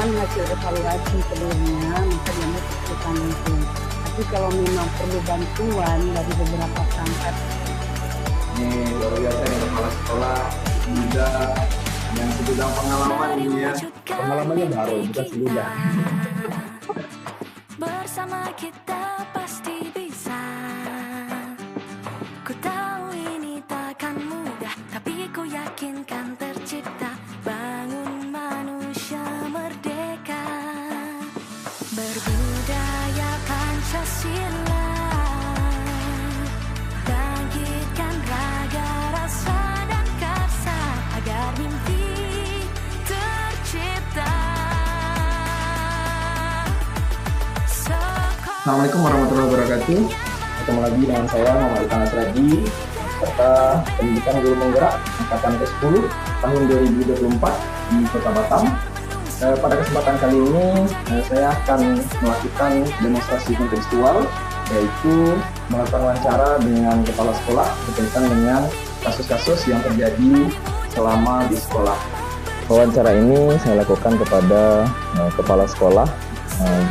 pengalaman hasil evaluasi sebelumnya, maka diambil keputusan itu. Tapi kalau memang perlu bantuan dari beberapa perangkat. Ini luar biasa nih kepala sekolah muda yang segudang pengalaman ini ya. Pengalamannya baru, bukan segudang. Bersama kita pasti bisa. Ku tahu ini takkan mudah, tapi ku yakin kan tercipta. Bangun manusia merdeka, berbudaya Pancasila, bangkitkan raga rasa dan karsa agar mimpi tercipta. Assalamualaikum warahmatullahi wabarakatuh. Ketemu lagi dengan saya Muhammad Ikan Asradi, serta pendidikan guru penggerak angkatan ke-10 tahun 2024 di Kota Batam. Pada kesempatan kali ini saya akan melakukan demonstrasi kontekstual, yaitu melakukan wawancara dengan kepala sekolah berkaitan dengan kasus-kasus yang terjadi selama di sekolah. Wawancara ini saya lakukan kepada kepala sekolah.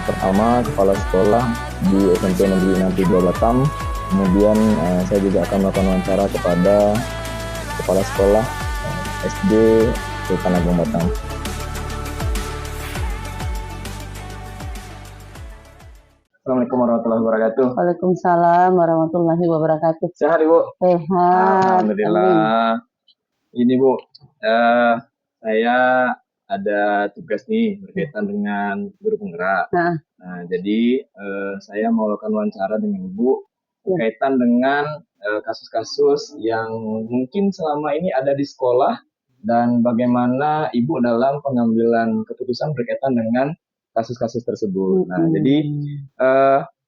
Pertama, kepala sekolah di SMP Negeri 62 Batam. Kemudian saya juga akan melakukan wawancara kepada kepala sekolah SD Sultan Agung Batam. Assalamualaikum warahmatullahi wabarakatuh. Waalaikumsalam warahmatullahi wabarakatuh. Sehat Ibu? Sehat. Alhamdulillah. Ini Bu, saya ada tugas nih berkaitan dengan guru penggerak. Nah, jadi saya mau lakukan wawancara dengan Ibu berkaitan dengan kasus-kasus yang mungkin selama ini ada di sekolah dan bagaimana Ibu dalam pengambilan keputusan berkaitan dengan kasus-kasus tersebut. Nah, jadi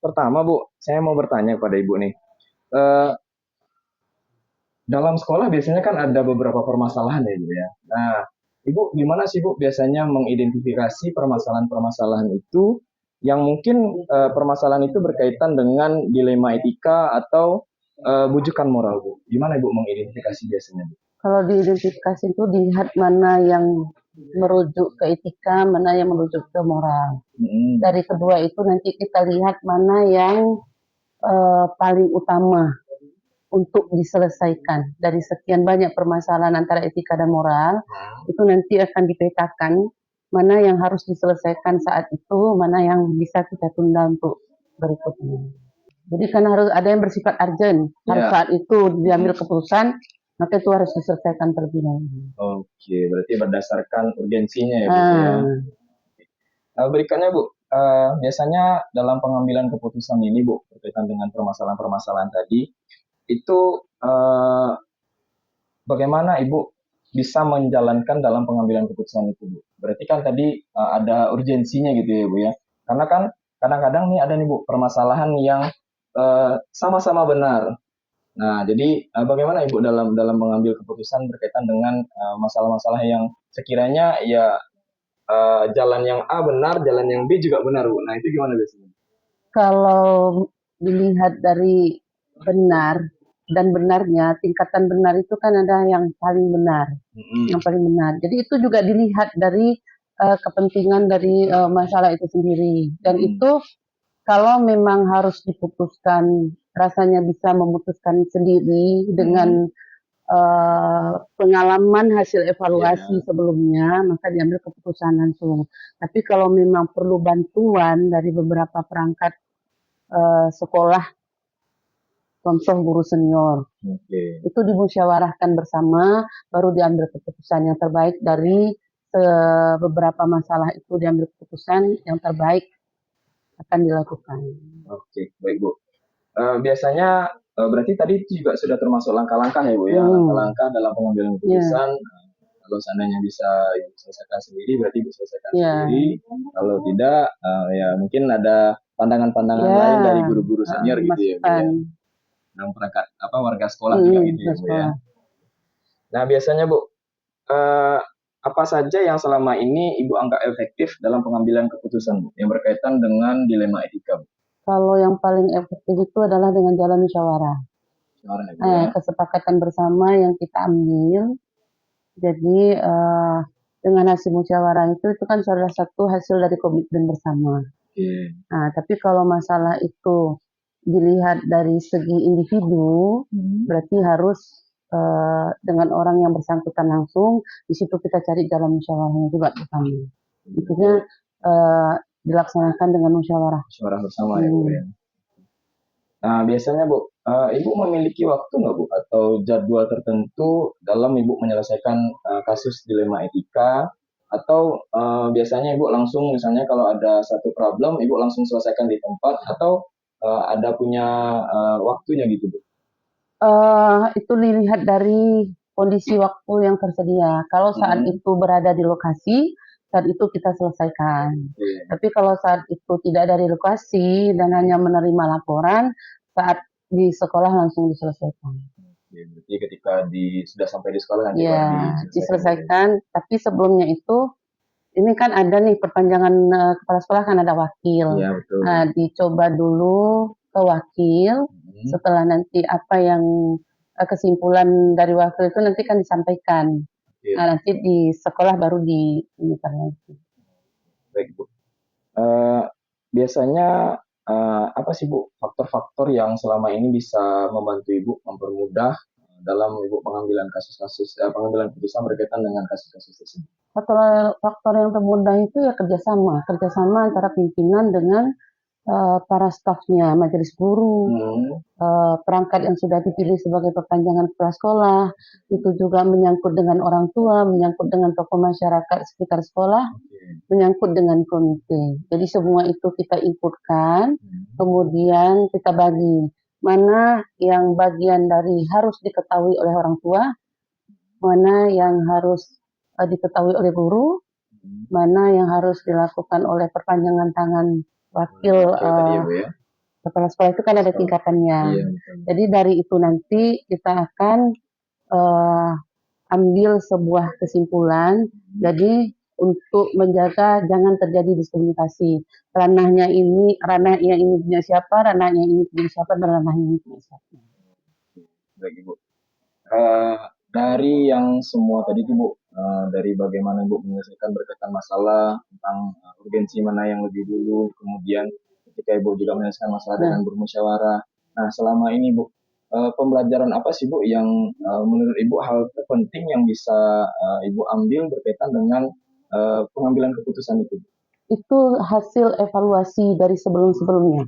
pertama Bu, saya mau bertanya kepada Ibu nih. Dalam sekolah biasanya kan ada beberapa permasalahan ya Ibu ya. Nah, Ibu, gimana sih Bu biasanya mengidentifikasi permasalahan-permasalahan itu yang mungkin permasalahan itu berkaitan dengan dilema etika atau bujukan moral Bu? Gimana Ibu mengidentifikasi biasanya Bu? Kalau diidentifikasi itu dilihat mana yang merujuk ke etika, mana yang merujuk ke moral. Dari kedua itu nanti kita lihat mana yang paling utama untuk diselesaikan. Dari sekian banyak permasalahan antara etika dan moral, itu nanti akan dipetakan mana yang harus diselesaikan saat itu, mana yang bisa kita tunda untuk berikutnya. Jadi kan harus ada yang bersifat urgent, harus saat itu diambil keputusan, maka itu harus diselesaikan terlebih dahulu. Oke, berarti berdasarkan urgensinya ya Bu ya. Berikutnya Bu, biasanya dalam pengambilan keputusan ini Bu, berkaitan dengan permasalahan-permasalahan tadi, itu bagaimana Ibu bisa menjalankan dalam pengambilan keputusan itu Bu? Berarti kan tadi ada urgensinya gitu ya Bu ya. Karena kan kadang-kadang nih ada nih Bu permasalahan yang sama-sama benar. Nah, jadi bagaimana Ibu dalam mengambil keputusan berkaitan dengan masalah-masalah yang sekiranya ya jalan yang A benar, jalan yang B juga benar Bu. Nah, itu gimana biasanya? Kalau dilihat dari benar dan benarnya, tingkatan benar itu kan ada yang paling benar, yang paling benar. Jadi itu juga dilihat dari kepentingan dari masalah itu sendiri. Dan itu kalau memang harus diputuskan, rasanya bisa memutuskan sendiri dengan pengalaman hasil evaluasi sebelumnya, maka diambil keputusan langsung. Tapi kalau memang perlu bantuan dari beberapa perangkat sekolah, contoh guru senior, itu dimusyawarahkan bersama, baru diambil keputusan yang terbaik dari beberapa masalah itu, diambil keputusan yang terbaik akan dilakukan. Oke, baik Bu. Biasanya berarti tadi juga sudah termasuk langkah-langkah ya Bu ya, langkah-langkah dalam pengambilan keputusan. Kalau seandainya bisa selesaikan sendiri, berarti bisa selesaikan sendiri. Kalau tidak, ya mungkin ada pandangan-pandangan lain dari guru-guru senior gitu ya Bu ya. Yang perangkat warga sekolah juga gitu ya Bu ya. Nah biasanya Bu, apa saja yang selama ini Ibu anggap efektif dalam pengambilan keputusan Bu, yang berkaitan dengan dilema etika Bu? Kalau yang paling efektif itu adalah dengan jalan musyawarah. Kesepakatan bersama yang kita ambil. Jadi dengan hasil musyawarah itu kan salah satu hasil dari komitmen bersama. Nah, tapi kalau masalah itu dilihat dari segi individu, berarti harus dengan orang yang bersangkutan langsung, di situ kita cari jalan musyawarahnya juga bersama. Intinya dilaksanakan dengan musyawarah. Musyawarah bersama ya, Bu, ya. Nah, biasanya Bu, Ibu memiliki waktu nggak Bu atau jadwal tertentu dalam Ibu menyelesaikan kasus dilema etika, atau biasanya Ibu langsung misalnya kalau ada satu problem Ibu langsung selesaikan di tempat, atau ada punya waktunya gitu Bu? Itu dilihat dari kondisi waktu yang tersedia. Kalau saat itu berada di lokasi, saat itu kita selesaikan. Tapi kalau saat itu tidak ada di lokasi dan hanya menerima laporan, saat di sekolah langsung diselesaikan. Berarti ketika sudah sampai di sekolah nanti Ya, baru diselesaikan. Tapi sebelumnya itu, ini kan ada nih perpanjangan kepala sekolah kan ada wakil. Iya, betul. Nah, dicoba dulu ke wakil. Setelah nanti apa yang kesimpulan dari wakil itu nanti kan disampaikan. Nah, nanti di sekolah baru diinginkan lagi. Baik Bu. Biasanya apa sih Bu faktor-faktor yang selama ini bisa membantu Ibu mempermudah dalam Ibu pengambilan pengambilan keputusan berkaitan dengan kasus-kasus tersebut? Faktor yang termudah itu ya kerjasama antara pimpinan dengan para stafnya, majelis guru, perangkat yang sudah dipilih sebagai perpanjangan kepala sekolah, itu juga menyangkut dengan orang tua, menyangkut dengan tokoh masyarakat sekitar sekolah, menyangkut dengan komite. Jadi semua itu kita inputkan, kemudian kita bagi mana yang bagian dari harus diketahui oleh orang tua, mana yang harus diketahui oleh guru, mana yang harus dilakukan oleh perpanjangan tangan wakil kepala sekolah itu kan ada tingkatannya. Jadi dari itu nanti kita akan ambil sebuah kesimpulan. Jadi untuk menjaga jangan terjadi diskriminasi. Ranahnya ini punya siapa, ranahnya ini punya siapa, dan ranahnya ini punya siapa. Baik Ibu. Dari yang semua tadi itu Bu, dari bagaimana Ibu menyelesaikan berkaitan masalah tentang urgensi mana yang lebih dulu, kemudian ketika Ibu juga menyelesaikan masalah dengan bermusyawarah. Nah, selama ini Bu, pembelajaran apa sih Bu yang menurut Ibu hal terpenting yang bisa Ibu ambil berkaitan dengan pengambilan keputusan itu? Itu hasil evaluasi dari sebelum-sebelumnya.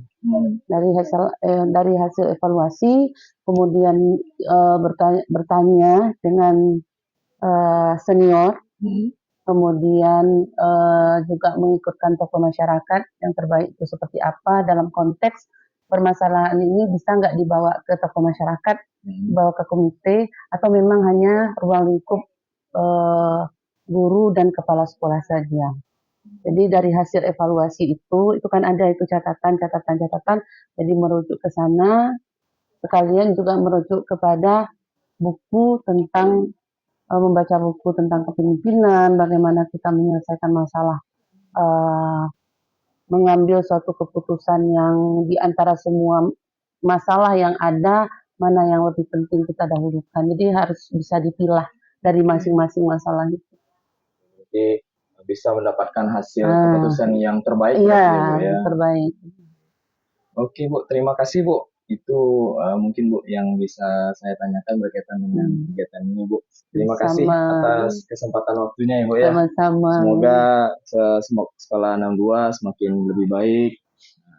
Dari hasil evaluasi, kemudian bertanya dengan senior, kemudian juga mengikutkan tokoh masyarakat yang terbaik itu seperti apa dalam konteks permasalahan ini, bisa nggak dibawa ke tokoh masyarakat, dibawa ke komite, atau memang hanya ruang lingkup guru dan kepala sekolah saja. Jadi dari hasil evaluasi itu kan ada itu catatan, jadi merujuk ke sana, sekalian juga merujuk kepada buku tentang membaca buku tentang kepemimpinan, bagaimana kita menyelesaikan masalah, mengambil suatu keputusan yang di antara semua masalah yang ada, mana yang lebih penting kita dahulukan. Jadi harus bisa dipilah dari masing-masing masalah itu. Jadi bisa mendapatkan hasil keputusan yang terbaik. Iya, yang terbaik. Oke Bu, terima kasih Bu. Itu mungkin Bu yang bisa saya tanyakan berkaitan dengan kegiatan ini Bu. Terima kasih atas kesempatan waktunya ya Bu ya. Sama-sama. Semoga sekolah 62 semakin lebih baik,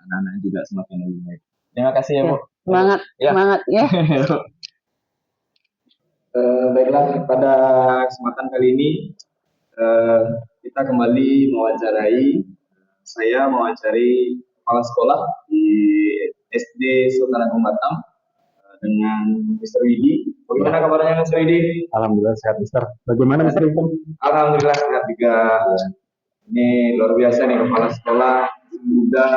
anak-anak juga semakin lebih baik. Terima kasih ya Bu. Semangat ya. Baiklah, pada kesempatan kali ini kita kembali saya mewawancari kepala sekolah di SD Sultan Agung Batam dengan Mr. Widi. Bagaimana kabarnya Mr. Widi? Alhamdulillah sehat Mister. Bagaimana Mister Widi? Alhamdulillah sehat juga. Ini luar biasa nih kepala sekolah muda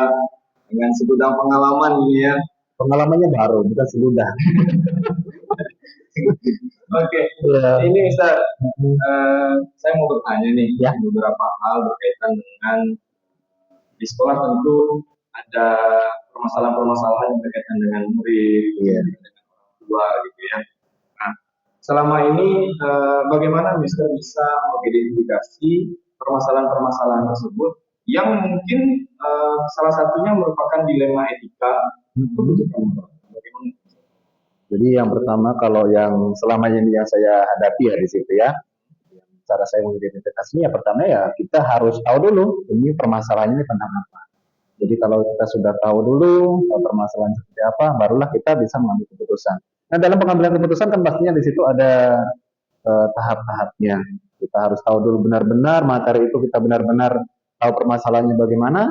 dengan segudang pengalaman ini ya. Pengalamannya baru, bukan segudang. Oke. Ini Mister, saya mau bertanya nih beberapa hal berkaitan dengan di sekolah tentu ada permasalahan-permasalahan yang berkaitan dengan murid, dengan orang tua gitu ya. Nah, selama ini bagaimana Mister bisa mengidentifikasi permasalahan-permasalahan tersebut yang mungkin salah satunya merupakan dilema etika kebijakan moral. Bagaimana? Jadi yang pertama kalau yang selama ini yang saya hadapi ya di situ ya, cara saya mengidentifikasinya pertama ya kita harus tahu dulu ini permasalahannya tentang apa. Jadi kalau kita sudah tahu dulu permasalahan seperti apa, barulah kita bisa mengambil keputusan. Nah dalam pengambilan keputusan kan pastinya di situ ada tahap-tahapnya. Kita harus tahu dulu benar-benar materi itu kita benar-benar tahu permasalahannya bagaimana,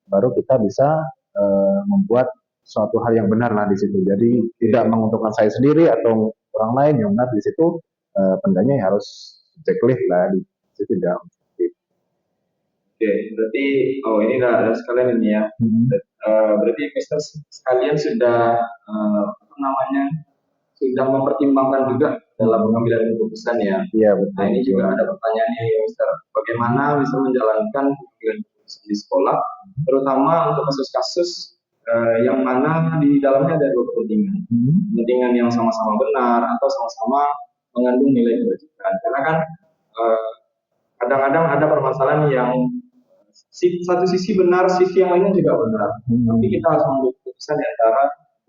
baru kita bisa membuat suatu hal yang benar lah di situ. Jadi tidak menguntungkan saya sendiri atau orang lain yang benar di situ. Tandanya harus checklist lah di situ tidak. Oke, berarti ini ada sekalian ini ya. Berarti Mister sekalian sudah apa namanya sudah mempertimbangkan juga dalam pengambilan keputusan ya. Iya betul. Nah ini juga ada pertanyaan nih Mister, bagaimana Mister menjalankan pengambilan keputusan di sekolah, terutama untuk kasus-kasus yang mana di dalamnya ada dua kepentingan, kepentingan yang sama-sama benar atau sama-sama mengandung nilai kebajikan. Karena kan kadang-kadang ada permasalahan yang satu sisi benar, sisi yang lainnya juga benar. Tapi kita harus mengambil keputusan di antara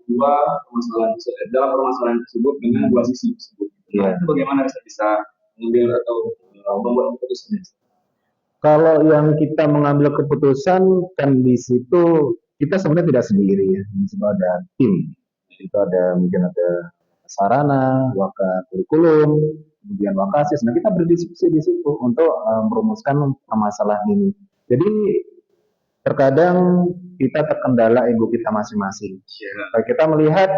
dua permasalahan dalam permasalahan tersebut dengan dua sisi tersebut. Nah, itu bagaimana bisa mengambil atau membuat keputusan? Kalau yang kita mengambil keputusan kan di situ kita sebenarnya tidak sendiri ya, di situ ada tim, itu ada mungkin ada sarana, waka kurikulum, kemudian wakasis. Nah kita berdiskusi di situ untuk merumuskan permasalahan ini. Jadi terkadang kita terkendala ego kita masing-masing. Kita melihat,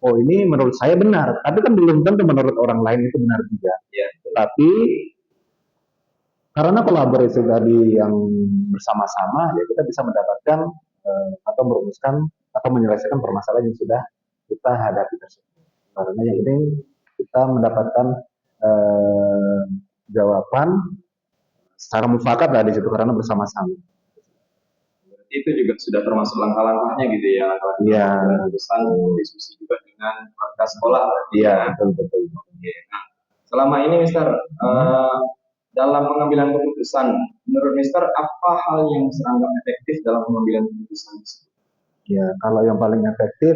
oh ini menurut saya benar, tapi kan belum tentu menurut orang lain itu benar juga. Tapi karena kolaborasi tadi yang bersama-sama, ya kita bisa mendapatkan atau merumuskan atau menyelesaikan permasalahan yang sudah kita hadapi tersebut. Karena yang penting kita mendapatkan jawaban secara mufakat lah di situ karena bersama-sama. Itu juga sudah termasuk langkah-langkahnya gitu ya. Iya. Keputusan diskusi juga dengan warga sekolah. Iya, betul. Oke. Nah, selama ini Mister dalam pengambilan keputusan, menurut Mister apa hal yang sangat efektif dalam pengambilan keputusan tersebut? Ya, kalau yang paling efektif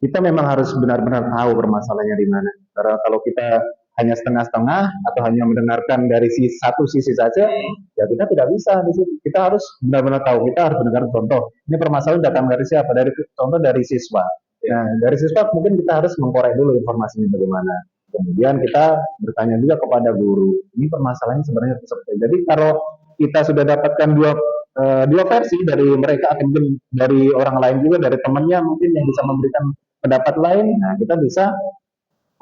kita memang harus benar-benar tahu permasalahannya di mana. Karena kalau kita hanya setengah-setengah atau hanya mendengarkan dari satu sisi saja, ya kita tidak bisa di situ. Kita harus benar-benar tahu. Kita harus mendengar contoh. Ini permasalahan datang dari siapa? Contoh dari siswa. Nah, dari siswa mungkin kita harus mengkorek dulu informasinya bagaimana. Kemudian kita bertanya juga kepada guru. Ini permasalahannya sebenarnya seperti. Jadi kalau kita sudah dapatkan dua versi dari mereka atau mungkin dari orang lain juga, dari temannya mungkin yang bisa memberikan pendapat lain, nah kita bisa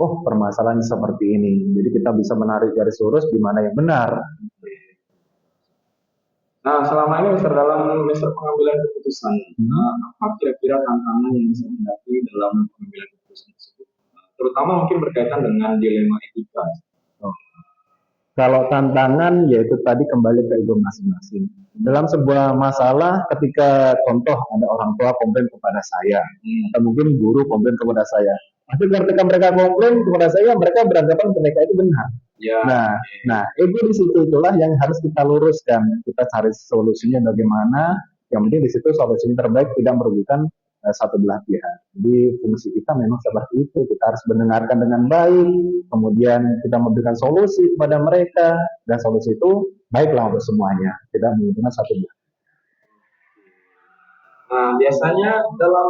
permasalahan seperti ini. Jadi kita bisa menarik garis lurus di mana yang benar. Nah, selama ini Mister dalam pengambilan keputusan, apa kira-kira tantangan yang bisa dihadapi dalam pengambilan keputusan tersebut? Terutama mungkin berkaitan dengan dilema etika. Kalau tantangan yaitu tadi kembali ke ego masing-masing. Dalam sebuah masalah ketika contoh ada orang tua komplain kepada saya, atau mungkin guru komplain kepada saya. Tapi ketika mereka komplain kepada saya, mereka beranggapan mereka itu benar. Nah, ego di situ itulah yang harus kita luruskan. Kita cari solusinya bagaimana. Yang penting di situ solusinya terbaik tidak merugikan satu belah pihak. Jadi fungsi kita memang seperti itu. Kita harus mendengarkan dengan baik, kemudian kita memberikan solusi kepada mereka, dan solusi itu baiklah untuk semuanya, tidak menguntungkan satu belah. Nah, biasanya dalam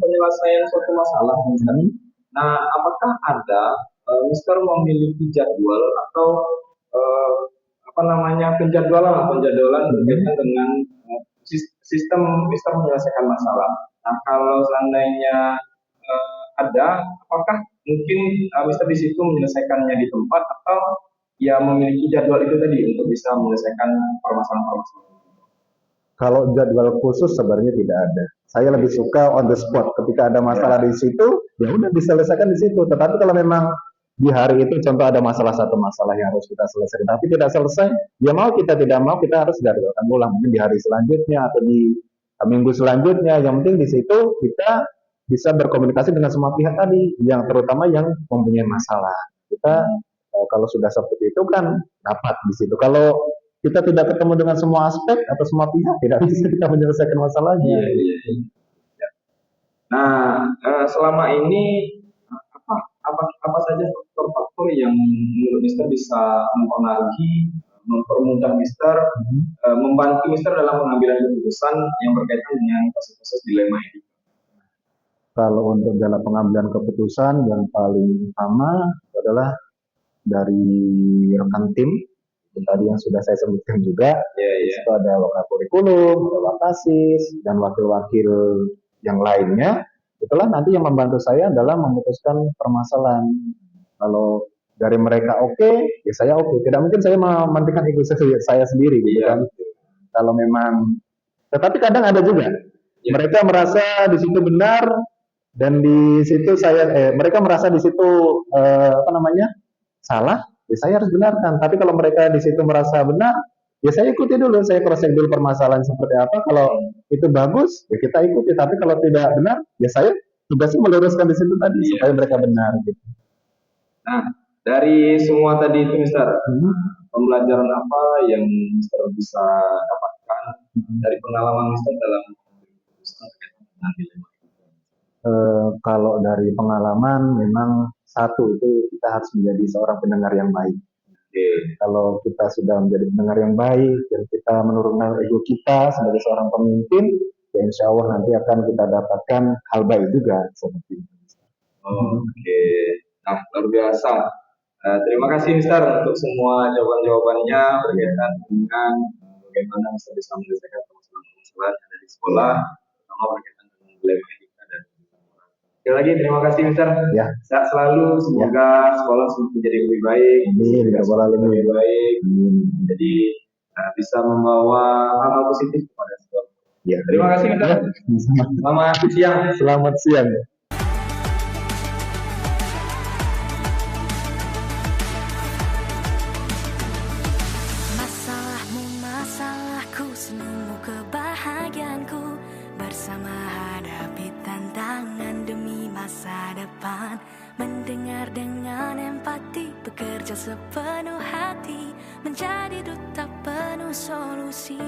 penyelesaian suatu masalah, nah apakah ada Mister memiliki jadwal atau penjadwalan berkaitan dengan sistem Mister menyelesaikan masalah? Nah, kalau seandainya ada, apakah mungkin Mister di situ menyelesaikannya di tempat atau ya memiliki jadwal itu tadi untuk bisa menyelesaikan permasalahan-permasalahan? Kalau jadwal khusus sebenarnya tidak ada. Saya lebih suka on the spot. Ketika ada masalah di situ, ya udah diselesaikan di situ. Tetapi kalau memang di hari itu contoh ada satu masalah yang harus kita selesaikan, tapi tidak selesai, ya mau kita tidak mau kita harus jadwalkan ulang mungkin di hari selanjutnya atau di minggu selanjutnya. Yang penting di situ kita bisa berkomunikasi dengan semua pihak tadi, yang terutama yang mempunyai masalah. Kita kalau sudah seperti itu kan dapat di situ. Kalau kita tidak ketemu dengan semua aspek atau semua pihak, tidak bisa kita menyelesaikan masalahnya. Iya, iya, iya. Ya. Nah, selama ini apa apa saja faktor-faktor yang menurut Mister bisa mempengaruhi, mempermudah Mister, membantu Mister dalam pengambilan keputusan yang berkaitan dengan kasus-kasus dilema ini? Kalau untuk dalam pengambilan keputusan yang paling utama adalah dari rekan tim, tadi yang sudah saya sebutkan juga. Di situ ada wakapurikulum, ada wakasis, dan wakil-wakil yang lainnya. Itulah nanti yang membantu saya dalam memutuskan permasalahan. Kalau dari mereka oke, ya saya oke. Tidak mungkin saya mementingkan ego saya sendiri, gitu kan. Kalau memang, tetapi kadang ada juga. Mereka merasa di situ benar, dan di situ mereka merasa di situ salah, ya saya harus benarkan. Tapi kalau mereka di situ merasa benar, ya saya ikuti dulu, saya cross check dulu permasalahan seperti apa. Kalau itu bagus, ya kita ikuti. Tapi kalau tidak benar, ya saya tugasnya meluruskan di situ tadi supaya mereka benar. Gitu. Nah, dari semua tadi itu, Mister, pembelajaran apa yang Mister bisa dapatkan dari pengalaman Mister dalam keputusan terkait dengan dilema? Kalau dari pengalaman, memang satu itu kita harus menjadi seorang pendengar yang baik. Kalau kita sudah menjadi pendengar yang baik dan kita menurunkan ego kita sebagai seorang pemimpin, ya insya Allah nanti akan kita dapatkan hal baik juga seperti itu. Oke, nah luar biasa. Terima kasih Mister untuk semua jawaban-jawabannya berkaitan dengan bagaimana Mister bisa menyelesaikan permasalahan yang ada di sekolah, terutama berkaitan dengan dilema etika dan moral. Sekali lagi terima kasih Mister. Ya. Sehat selalu, semoga sekolah semakin jadi lebih baik, lebih baik. Jadi bisa membawa hal-hal positif kepada sekolah. Ya. Terima kasih Mister. Selamat siang. Selamat siang. Masalahmu, masalahku, senyummu, kebahagiaanku. Bersama hadapi tantangan demi masa depan. Mendengar dengan empati, bekerja sepenuh hati, menjadi duta penuh solusi.